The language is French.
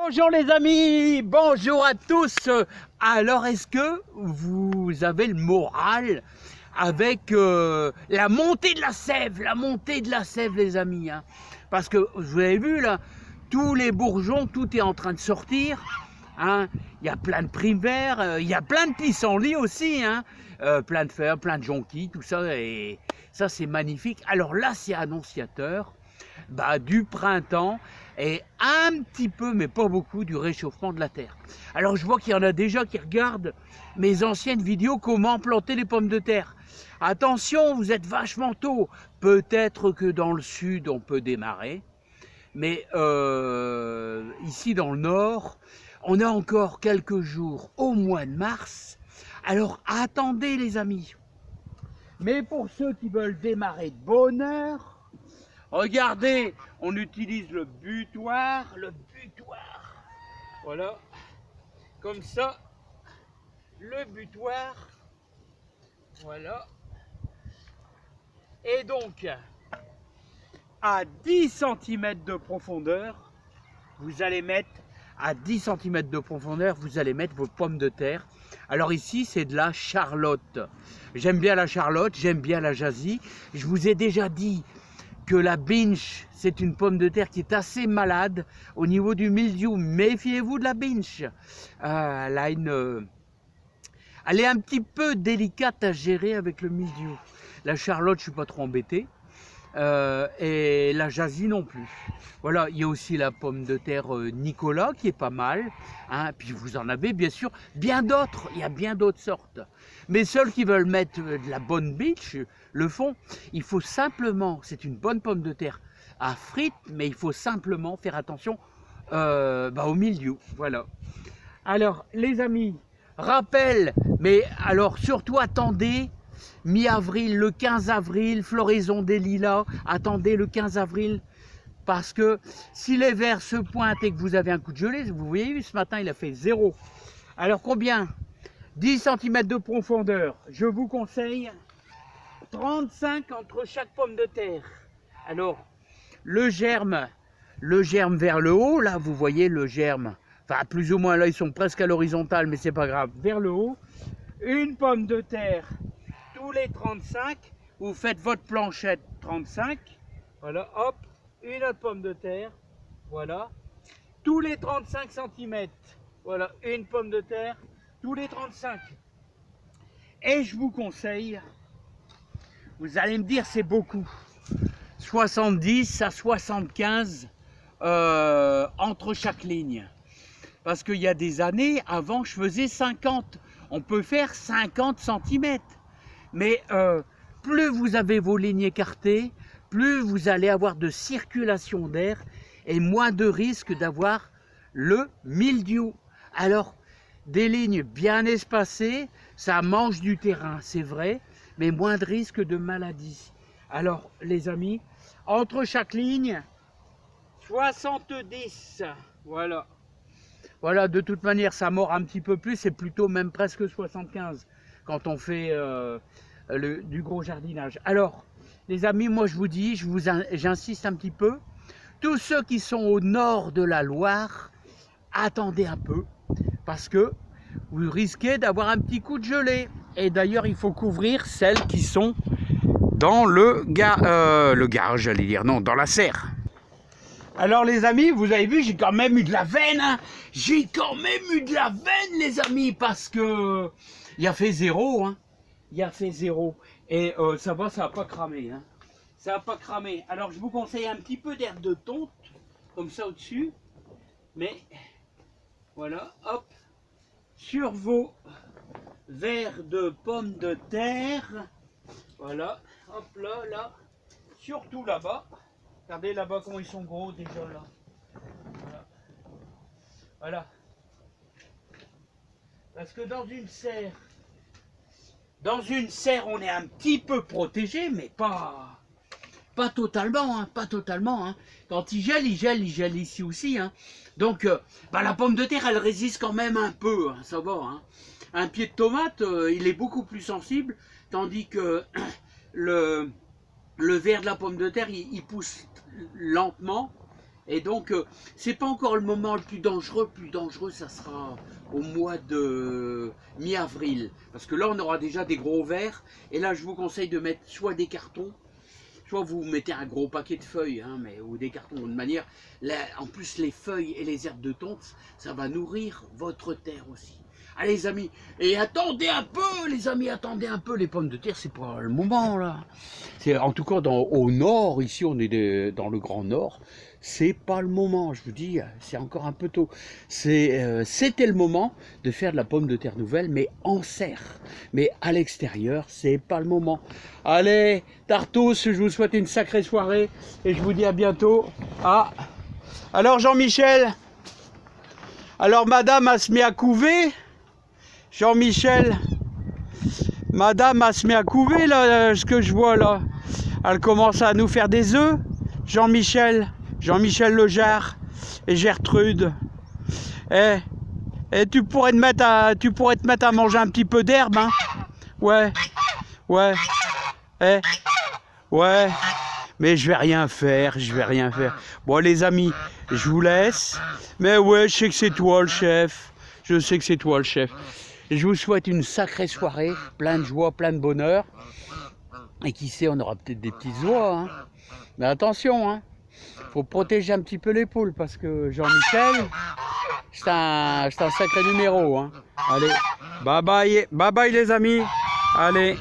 Bonjour les amis, bonjour à tous. Alors est-ce que vous avez le moral avec la montée de la sève, les amis, hein? Parce que vous avez vu là, tous les bourgeons, tout est en train de sortir, hein. Il y a plein de primevères, il y a plein de pissenlits aussi, hein. Plein de fers, plein de jonquilles, tout ça, et ça c'est magnifique. Alors là c'est annonciateur du printemps et un petit peu, mais pas beaucoup, du réchauffement de la terre. Alors je vois qu'il y en a déjà qui regardent mes anciennes vidéos comment planter les pommes de terre. Attention, vous êtes vachement tôt. Peut-être que dans le sud on peut démarrer, mais ici dans le nord, on a encore quelques jours au mois de mars. Alors attendez les amis. Mais pour ceux qui veulent démarrer de bonne heure, regardez, on utilise le butoir, voilà, comme ça, le butoir, voilà, et donc, à 10 cm de profondeur, vous allez mettre, vous allez mettre vos pommes de terre. Alors ici, c'est de la charlotte. J'aime bien la charlotte, j'aime bien la jassie. Je vous ai déjà dit que la binge, c'est une pomme de terre qui est assez malade au niveau du mildiou. Méfiez-vous de la binge. Elle est un petit peu délicate à gérer avec le mildiou. La charlotte, je ne suis pas trop embêté. Et la jassie non plus. Voilà, il y a aussi la pomme de terre Nicolas qui est pas mal, hein. Puis vous en avez bien sûr bien d'autres, il y a bien d'autres sortes. Mais ceux qui veulent mettre de la bonne bitch le font. Il faut simplement, c'est une bonne pomme de terre à frites, mais il faut simplement faire attention au milieu. Voilà. Alors les amis, rappel, mais alors surtout attendez. Mi-avril, le 15 avril, floraison des lilas, attendez le 15 avril, parce que si les vers se pointent et que vous avez un coup de gelée, vous voyez, ce matin il a fait 0. Alors combien? 10 cm de profondeur, je vous conseille 35 entre chaque pomme de terre. Alors, le germe vers le haut, là vous voyez le germe, enfin plus ou moins là ils sont presque à l'horizontale, mais c'est pas grave, vers le haut, une pomme de terre tous les 35, vous faites votre planchette 35, voilà, hop, une autre pomme de terre, voilà, tous les 35 cm, voilà, une pomme de terre, tous les 35. Et je vous conseille, vous allez me dire c'est beaucoup, 70 à 75 entre chaque ligne. Parce qu'il y a des années, avant je faisais 50, on peut faire 50 cm. Mais plus vous avez vos lignes écartées, plus vous allez avoir de circulation d'air et moins de risque d'avoir le mildiou. Alors, des lignes bien espacées, ça mange du terrain, c'est vrai, mais moins de risque de maladie. Alors, les amis, entre chaque ligne, 70, voilà. Voilà, de toute manière, ça mord un petit peu plus, c'est plutôt même presque 75 quand on fait du gros jardinage. Alors, les amis, moi je vous dis, j'insiste un petit peu, tous ceux qui sont au nord de la Loire, attendez un peu, parce que vous risquez d'avoir un petit coup de gelée. Et d'ailleurs, il faut couvrir celles qui sont dans le garage, j'allais dire, non, dans la serre. Alors les amis, vous avez vu, j'ai quand même eu de la veine, hein. J'ai quand même eu de la veine les amis, parce que il a fait 0, hein. Il a fait 0. Et ça va pas cramer, hein. Ça va pas cramer. Alors je vous conseille un petit peu d'herbe de tonte, comme ça au-dessus. Mais voilà, hop, sur vos verres de pommes de terre. Voilà, hop là, surtout là-bas. Regardez là-bas comment ils sont gros déjà là. Voilà. Voilà. Parce que dans une serre, on est un petit peu protégé, mais pas totalement, hein, pas totalement. Hein. Quand il gèle ici aussi. Hein. Donc, la pomme de terre, elle résiste quand même un peu, hein, ça va. Hein. Un pied de tomate, il est beaucoup plus sensible, tandis que le verre de la pomme de terre, il pousse lentement Et donc, c'est pas encore le moment le plus dangereux. Plus dangereux, ça sera au mois de mi-avril. Parce que là, on aura déjà des gros vers. Et là, je vous conseille de mettre soit des cartons, soit vous mettez un gros paquet de feuilles, hein, ou des cartons. De manière, là, en plus, les feuilles et les herbes de tonte, ça va nourrir votre terre aussi. Allez les amis, et attendez un peu les amis, attendez un peu, les pommes de terre, c'est pas le moment là. C'est en tout cas au nord, ici on est dans le grand nord, c'est pas le moment, je vous dis, c'est encore un peu tôt. C'était le moment de faire de la pomme de terre nouvelle, mais en serre. Mais à l'extérieur, c'est pas le moment. Allez, Tartos, je vous souhaite une sacrée soirée, et je vous dis à bientôt. Ah, alors Jean-Michel, alors madame a se mis à couver. Jean-Michel, madame a se mis à couver là, ce que je vois là. Elle commence à nous faire des œufs. Jean-Michel Lejar et Gertrude. Eh, tu pourrais te mettre à manger un petit peu d'herbe, hein? Ouais, ouais, ouais. Mais je vais rien faire, Bon les amis, je vous laisse. Mais ouais, je sais que c'est toi le chef. Je vous souhaite une sacrée soirée, plein de joie, plein de bonheur. Et qui sait, on aura peut-être des petites oies. Hein. Mais attention, hein, faut protéger un petit peu les poules parce que Jean-Michel, c'est un sacré numéro. Hein. Allez, bye bye les amis. Allez.